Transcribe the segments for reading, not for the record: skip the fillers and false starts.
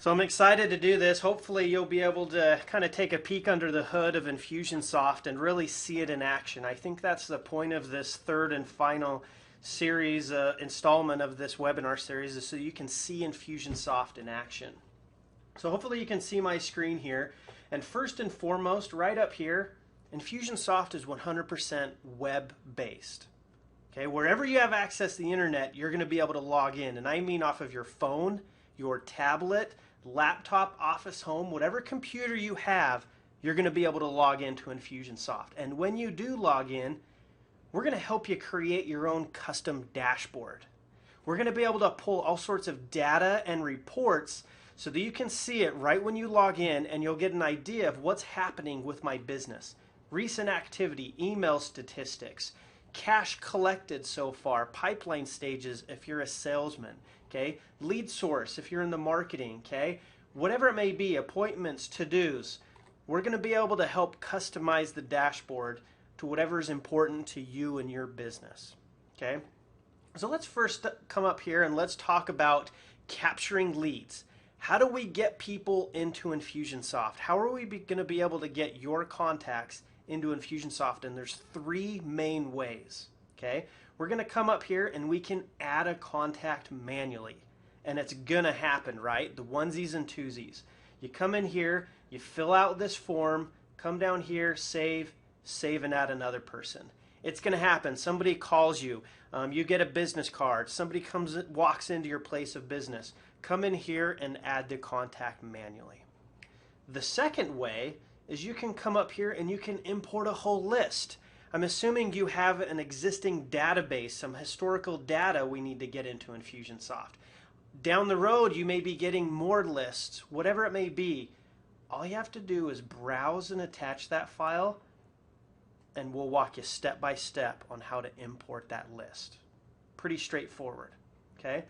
So I'm excited to do this. Hopefully you'll be able to kind of take a peek under the hood of Infusionsoft and really see it in action. I think that's the point of this third and final series, installment of this webinar series, is so you can see Infusionsoft in action. So hopefully you can see my screen here. And first and foremost, right up here, Infusionsoft is 100% web-based. Okay, wherever you have access to the internet, you're going to be able to log in. And I mean off of your phone, your tablet, laptop, office, home, whatever computer you have, you're going to be able to log into Infusionsoft. And when you do log in, we're going to help you create your own custom dashboard. We're going to be able to pull all sorts of data and reports so that you can see it right when you log in, and you'll get an idea of what's happening with my business. Recent activity, email statistics, cash collected so far, pipeline stages if you're a salesman, okay? Lead source if you're in the marketing, okay? Whatever it may be, appointments, to-dos, we're going to be able to help customize the dashboard to whatever is important to you and your business, okay? So let's first come up here and let's talk about capturing leads. How do we get people into Infusionsoft? How are we going to be able to get your contacts into Infusionsoft? And there's three main ways, okay? We're going to come up here and we can add a contact manually. And it's going to happen, right? The onesies and twosies. You come in here, you fill out this form, come down here, save and add another person. It's going to happen. Somebody calls you. You get a business card. Somebody walks into your place of business. Come in here and add the contact manually. The second way is you can come up here and you can import a whole list. I'm assuming you have an existing database, some historical data we need to get into Infusionsoft. Down the road, you may be getting more lists, whatever it may be. All you have to do is browse and attach that file, and we'll walk you step by step on how to import that list. Pretty straightforward, okay?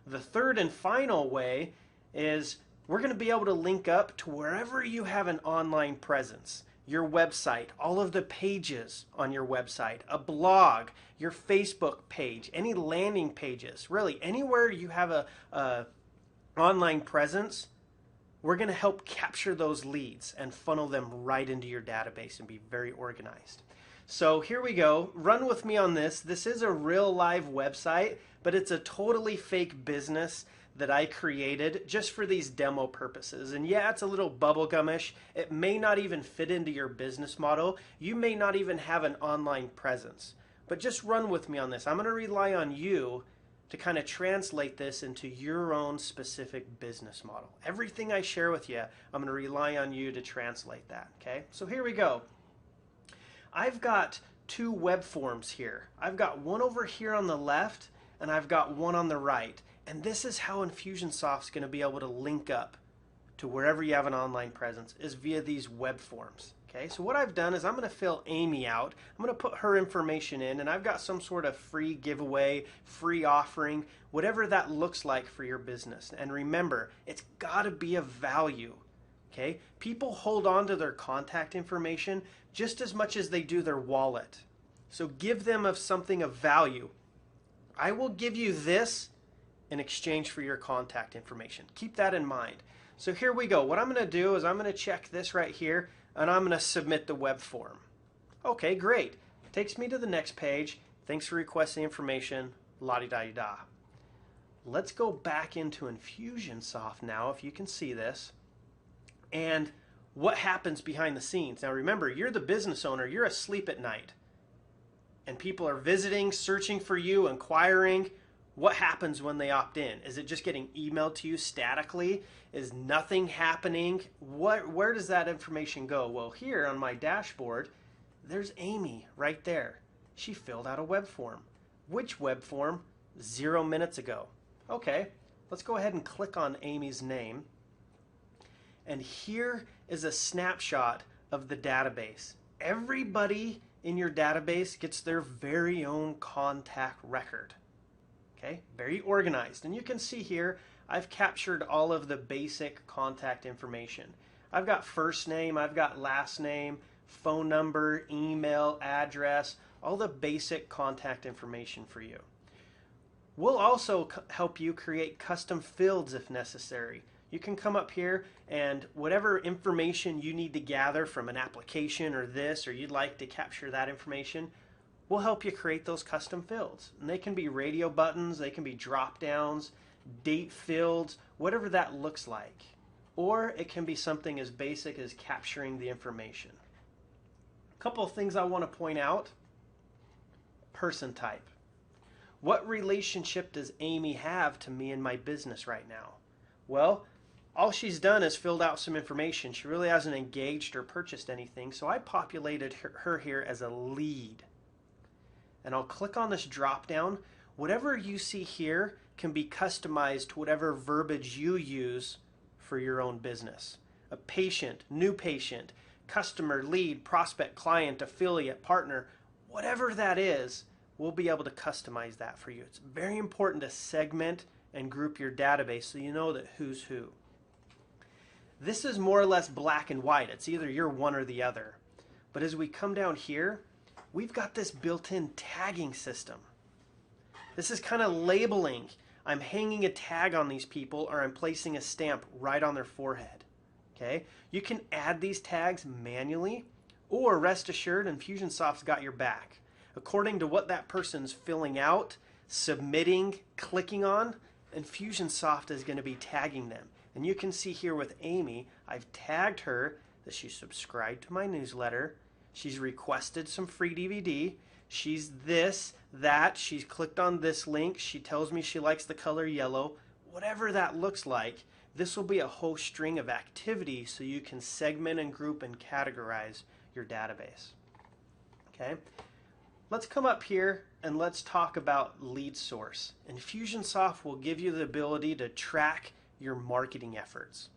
The third and final way is we're going to be able to link up to wherever you have an online presence. Your website, all of the pages on your website, a blog, your Facebook page, any landing pages, really anywhere you have a online presence, we're going to help capture those leads and funnel them right into your database and be very organized. So here we go. Run with me on this. This is a real live website, but it's a totally fake business that I created just for these demo purposes. And yeah, it's a little bubblegumish. It may not even fit into your business model. You may not even have an online presence. But just run with me on this. I'm going to rely on you to kind of translate this into your own specific business model. Everything I share with you, I'm going to rely on you to translate that, okay? So here we go. I've got two web forms here. I've got one over here on the left, and I've got one on the right. And this is how Infusionsoft's going to be able to link up to wherever you have an online presence, is via these web forms. Okay, so what I've done is I'm going to fill Amy out. I'm going to put her information in, and I've got some sort of free giveaway, free offering, whatever that looks like for your business. And remember, it's got to be of value. Okay, people hold on to their contact information just as much as they do their wallet. So give them something of value. I will give you this in exchange for your contact information. Keep that in mind. So here we go. What I'm going to do is I'm going to check this right here, and I'm going to submit the web form. Okay, great. Takes me to the next page. Thanks for requesting information. La-di-da-di-da. Let's go back into Infusionsoft now, if you can see this. And what happens behind the scenes? Now remember, you're the business owner. You're asleep at night. And people are visiting, searching for you, inquiring. What happens when they opt in? Is it just getting emailed to you statically? Is nothing happening? Where does that information go? Well, here on my dashboard, there's Amy right there. She filled out a web form. Which web form? 0 minutes ago. Okay, let's go ahead and click on Amy's name. And here is a snapshot of the database. Everybody in your database gets their very own contact record. Okay, very organized. And you can see here, I've captured all of the basic contact information. I've got first name, I've got last name, phone number, email, address, all the basic contact information for you. We'll also help you create custom fields if necessary. You can come up here and whatever information you need to gather from an application or this, or you'd like to capture that information, we'll help you create those custom fields. And they can be radio buttons, they can be drop downs, date fields, whatever that looks like. Or it can be something as basic as capturing the information. A couple of things I want to point out. Person type. What relationship does Amy have to me and my business right now? Well, all she's done is filled out some information. She really hasn't engaged or purchased anything, so I populated her here as a lead. And I'll click on this drop down. Whatever you see here can be customized to whatever verbiage you use for your own business. A patient, new patient, customer, lead, prospect, client, affiliate, partner, whatever that is, we'll be able to customize that for you. It's very important to segment and group your database so you know that who's who. This is more or less black and white. It's either you're one or the other. But as we come down here, we've got this built-in tagging system. This is kind of labeling. I'm hanging a tag on these people, or I'm placing a stamp right on their forehead. Okay? You can add these tags manually, or rest assured, Infusionsoft's got your back. According to what that person's filling out, submitting, clicking on, Infusionsoft is going to be tagging them. And you can see here with Amy, I've tagged her that she subscribed to my newsletter, she's requested some free DVD, she's this, that, she's clicked on this link, she tells me she likes the color yellow. Whatever that looks like, this will be a whole string of activity so you can segment and group and categorize your database. Okay? Let's come up here and let's talk about lead source. Infusionsoft will give you the ability to track your marketing efforts.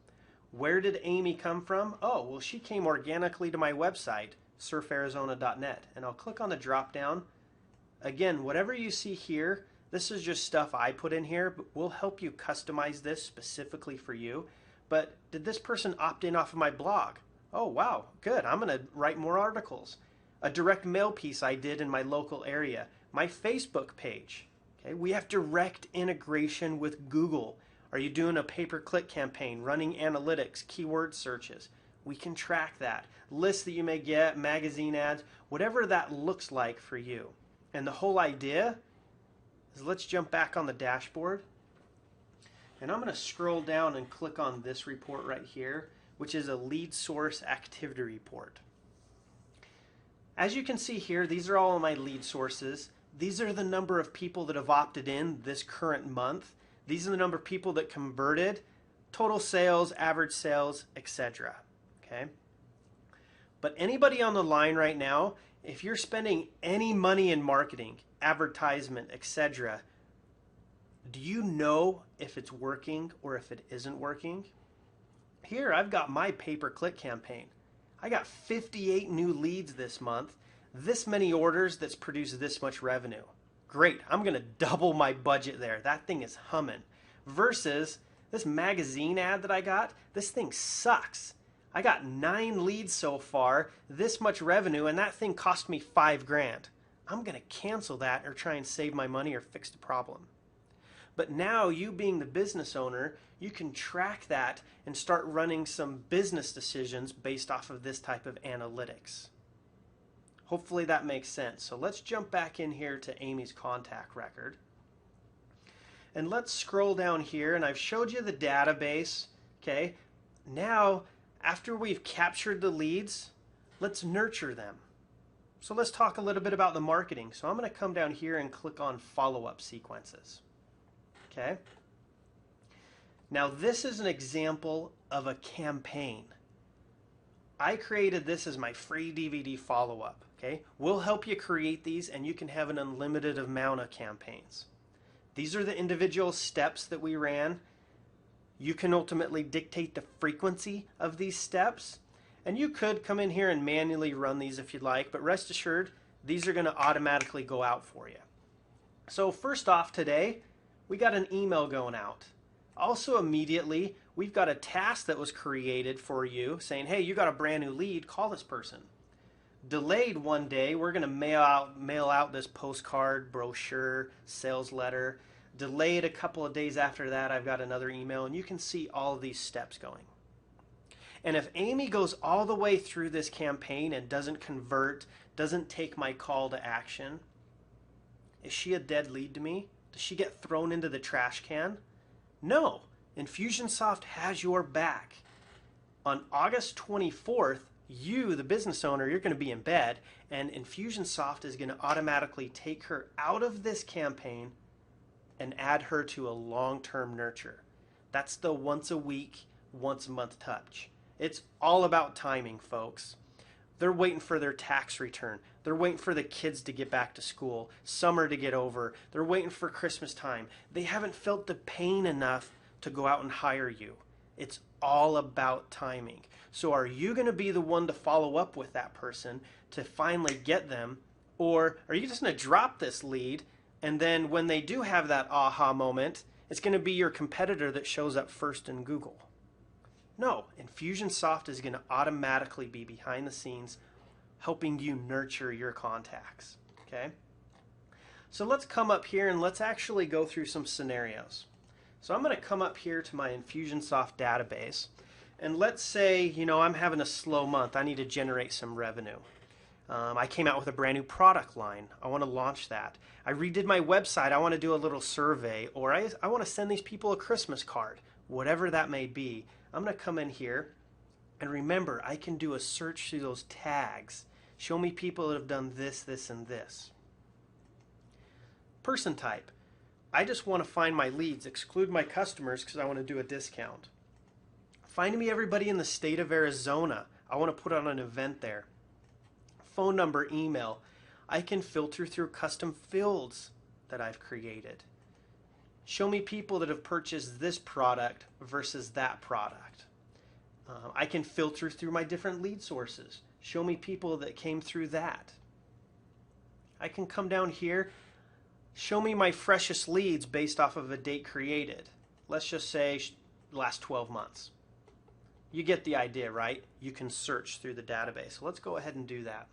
Where did Amy come from? Oh, well, she came organically to my website, surfarizona.net, and I'll click on the drop down. Again, whatever you see here, this is just stuff I put in here, but we'll help you customize this specifically for you. But did this person opt in off of my blog? Oh, wow, good. I'm going to write more articles. A direct mail piece I did in my local area. My Facebook page. Okay, we have direct integration with Google. Are you doing a pay-per-click campaign, running analytics, keyword searches? We can track that. Lists that you may get, magazine ads, whatever that looks like for you. And the whole idea is, let's jump back on the dashboard. And I'm going to scroll down and click on this report right here, which is a lead source activity report. As you can see here, these are all of my lead sources. These are the number of people that have opted in this current month. These are the number of people that converted, total sales, average sales, etc. Okay? But anybody on the line right now, if you're spending any money in marketing, advertisement, etc., do you know if it's working or if it isn't working? Here, I've got my pay-per-click campaign. I got 58 new leads this month, this many orders that's produced this much revenue. Great, I'm going to double my budget there. That thing is humming. Versus this magazine ad that I got, this thing sucks. I got 9 leads so far, this much revenue, and that thing cost me $5,000. I'm going to cancel that or try and save my money or fix the problem. But now, you being the business owner, you can track that and start running some business decisions based off of this type of analytics. Hopefully that makes sense. So let's jump back in here to Amy's contact record. And let's scroll down here, and I've showed you the database. Okay. Now, after we've captured the leads, let's nurture them. So let's talk a little bit about the marketing. So I'm going to come down here and click on follow-up sequences. Okay. Now this is an example of a campaign. I created this as my free DVD follow-up. Okay. We'll help you create these, and you can have an unlimited amount of campaigns. These are the individual steps that we ran. You can ultimately dictate the frequency of these steps, and you could come in here and manually run these if you'd like, but rest assured, these are going to automatically go out for you. So first off today, we got an email going out. Also immediately, we've got a task that was created for you saying, hey, you got a brand new lead, call this person. Delayed one day, we're going to mail out this postcard, brochure, sales letter. Delayed a couple of days after that, I've got another email, and you can see all of these steps going. And if Amy goes all the way through this campaign and doesn't convert, doesn't take my call to action, is she a dead lead to me? Does she get thrown into the trash can? No. Infusionsoft has your back. On August 24th, you, the business owner, you're going to be in bed, and Infusionsoft is going to automatically take her out of this campaign and add her to a long-term nurture. That's the once a week, once a month touch. It's all about timing, folks. They're waiting for their tax return. They're waiting for the kids to get back to school, summer to get over. They're waiting for Christmas time. They haven't felt the pain enough to go out and hire you. It's all about timing. So are you going to be the one to follow up with that person to finally get them? Or are you just going to drop this lead, and then when they do have that aha moment, it's going to be your competitor that shows up first in Google? No, Infusionsoft is going to automatically be behind the scenes helping you nurture your contacts. Okay? So let's come up here and let's actually go through some scenarios. So I'm going to come up here to my Infusionsoft database, and let's say, I'm having a slow month. I need to generate some revenue. I came out with a brand new product line. I want to launch that. I redid my website. I want to do a little survey, or I want to send these people a Christmas card. Whatever that may be, I'm going to come in here, and remember, I can do a search through those tags. Show me people that have done this, this, and this. Person type. I just want to find my leads, exclude my customers because I want to do a discount. Find me everybody in the state of Arizona. I want to put on an event there. Phone number, email. I can filter through custom fields that I've created. Show me people that have purchased this product versus that product. I can filter through my different lead sources. Show me people that came through that. I can come down here. Show me my freshest leads based off of a date created. Let's just say last 12 months. You get the idea, right? You can search through the database. So let's go ahead and do that.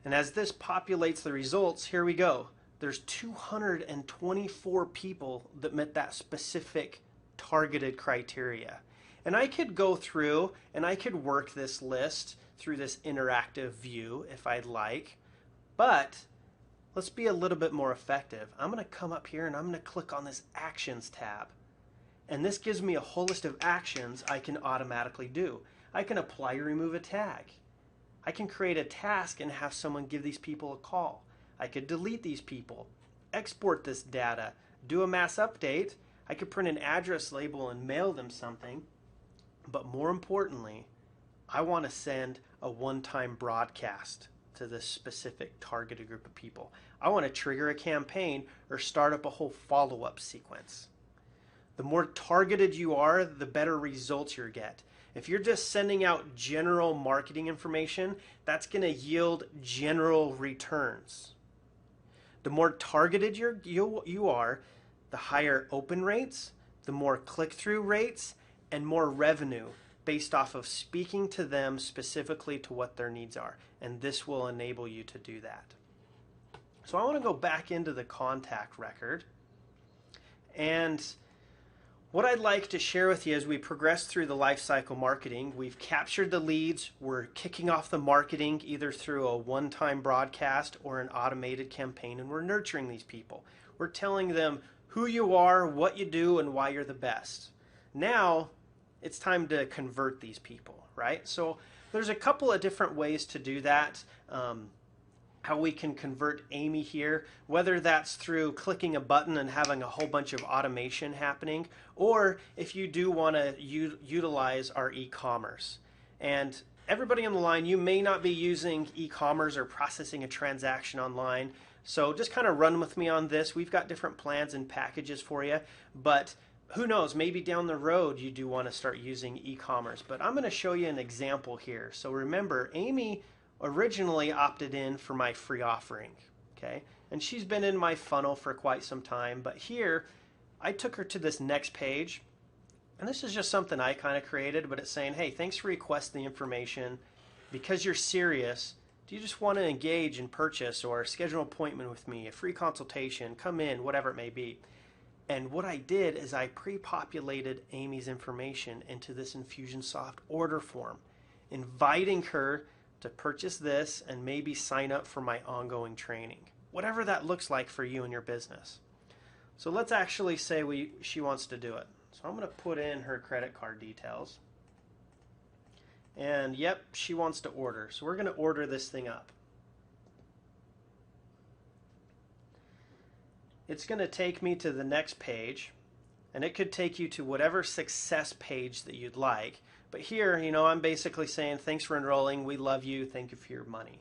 And as this populates the results, here we go. There's 224 people that met that specific targeted criteria. And I could go through and I could work this list through this interactive view if I'd like. But let's be a little bit more effective. I'm going to come up here and I'm going to click on this Actions tab. And this gives me a whole list of actions I can automatically do. I can apply or remove a tag. I can create a task and have someone give these people a call. I could delete these people, export this data, do a mass update. I could print an address label and mail them something. But more importantly, I want to send a one-time broadcast to this specific targeted group of people. I want to trigger a campaign or start up a whole follow-up sequence. The more targeted you are, the better results you get. If you're just sending out general marketing information, that's going to yield general returns. The more targeted you are, the higher open rates, the more click-through rates, and more revenue based off of speaking to them specifically to what their needs are. And this will enable you to do that. So I want to go back into the contact record. And what I'd like to share with you as we progress through the lifecycle marketing, we've captured the leads, we're kicking off the marketing either through a one-time broadcast or an automated campaign, and we're nurturing these people. We're telling them who you are, what you do, and why you're the best. Now, it's time to convert these people, right? So there's a couple of different ways to do that. How we can convert Amy here, whether that's through clicking a button and having a whole bunch of automation happening, or if you do want to utilize our e-commerce. And everybody on the line, you may not be using e-commerce or processing a transaction online, so just kind of run with me on this. We've got different plans and packages for you, but who knows, maybe down the road you do want to start using e-commerce. But I'm going to show you an example here. So remember, Amy originally opted in for my free offering, okay? And she's been in my funnel for quite some time, but here I took her to this next page, and this is just something I kind of created, but it's saying, hey, thanks for requesting the information. Because you're serious, Do you just want to engage and purchase or schedule an appointment with me, a free consultation, come in, whatever it may be? And what I did is I pre-populated Amy's information into this Infusionsoft order form, inviting her to purchase this and maybe sign up for my ongoing training, whatever that looks like for you and your business. So let's actually say she wants to do it. So I'm going to put in her credit card details. And yep, she wants to order. So we're going to order this thing up. It's going to take me to the next page, and it could take you to whatever success page that you'd like. But here, I'm basically saying, thanks for enrolling, we love you, thank you for your money.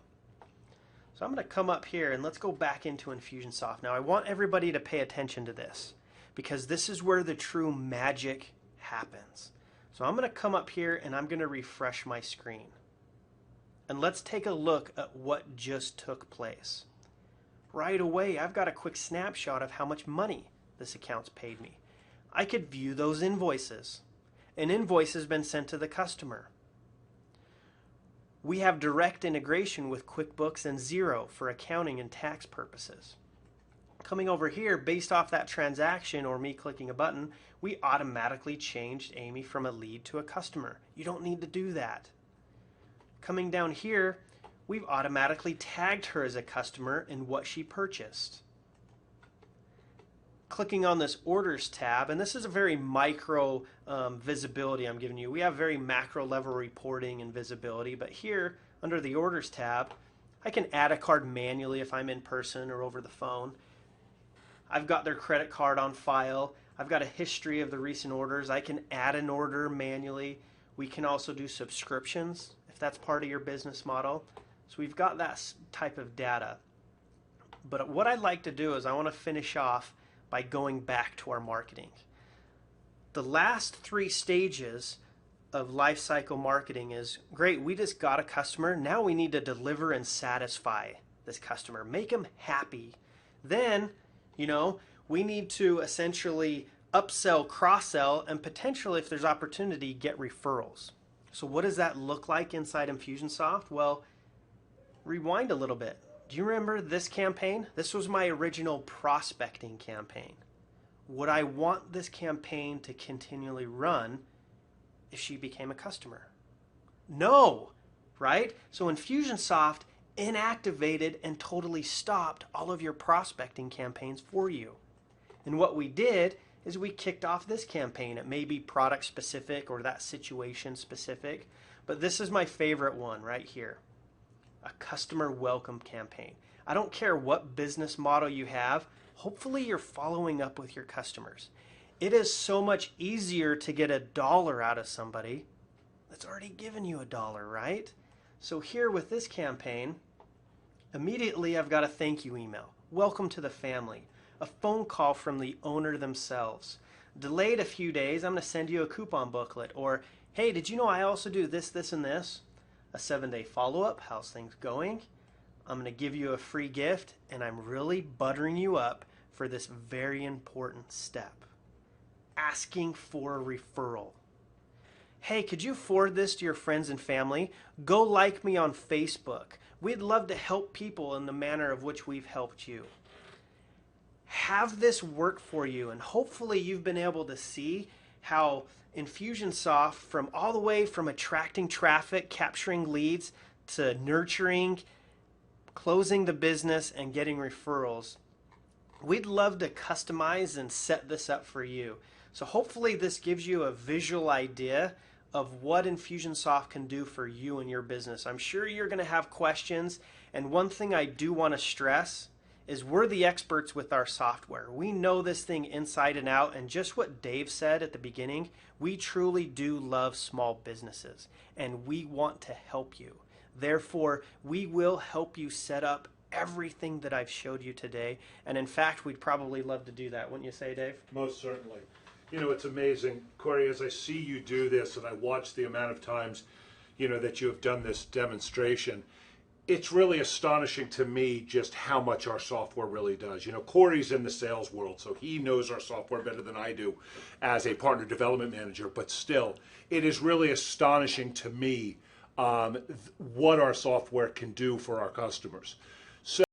So I'm going to come up here and let's go back into Infusionsoft. Now I want everybody to pay attention to this because this is where the true magic happens. So I'm going to come up here and I'm going to refresh my screen. And let's take a look at what just took place. Right away, I've got a quick snapshot of how much money this account's paid me. I could view those invoices. An invoice has been sent to the customer. We have direct integration with QuickBooks and Xero for accounting and tax purposes. Coming over here, based off that transaction or me clicking a button, we automatically changed Amy from a lead to a customer. You don't need to do that. Coming down here, we've automatically tagged her as a customer in what she purchased. Clicking on this orders tab, and this is a very micro visibility I'm giving you. We have very macro level reporting and visibility, but here under the orders tab, I can add a card manually if I'm in person or over the phone. I've got their credit card on file. I've got a history of the recent orders. I can add an order manually. We can also do subscriptions if that's part of your business model. So we've got that type of data. But what I'd like to do is I want to finish off by going back to our marketing. The last 3 stages of life cycle marketing is, great, we just got a customer. Now we need to deliver and satisfy this customer, make them happy. Then, we need to essentially upsell, cross-sell, and potentially, if there's opportunity, get referrals. So what does that look like inside Infusionsoft? Well, rewind a little bit. Do you remember this campaign? This was my original prospecting campaign. Would I want this campaign to continually run if she became a customer? No, right? So Infusionsoft inactivated and totally stopped all of your prospecting campaigns for you. And what we did is we kicked off this campaign. It may be product specific or that situation specific, but this is my favorite one right here. A customer welcome campaign. I don't care what business model you have, hopefully you're following up with your customers. It is so much easier to get $1 out of somebody that's already given you $1, right? So here with this campaign, immediately I've got a thank you email. Welcome to the family. A phone call from the owner themselves. Delayed a few days, I'm going to send you a coupon booklet. Or, hey, did you know I also do this, this, and this? A 7-day follow-up, how's things going? I'm going to give you a free gift, and I'm really buttering you up for this very important step. Asking for a referral. Hey, could you forward this to your friends and family? Go like me on Facebook. We'd love to help people in the manner of which we've helped you. Have this work for you, and hopefully you've been able to see how Infusionsoft, from all the way from attracting traffic, capturing leads, to nurturing, closing the business, and getting referrals. We'd love to customize and set this up for you. So hopefully this gives you a visual idea of what Infusionsoft can do for you and your business. I'm sure you're going to have questions, and one thing I do want to stress is we're the experts with our software. We know this thing inside and out, and just what Dave said at the beginning, we truly do love small businesses, and we want to help you. Therefore, we will help you set up everything that I've showed you today, and in fact, we'd probably love to do that, wouldn't you say, Dave? Most certainly. It's amazing, Corey, as I see you do this, and I watch the amount of times, that you have done this demonstration, it's really astonishing to me just how much our software really does. Corey's in the sales world, so he knows our software better than I do as a partner development manager, but still, it is really astonishing to me what our software can do for our customers.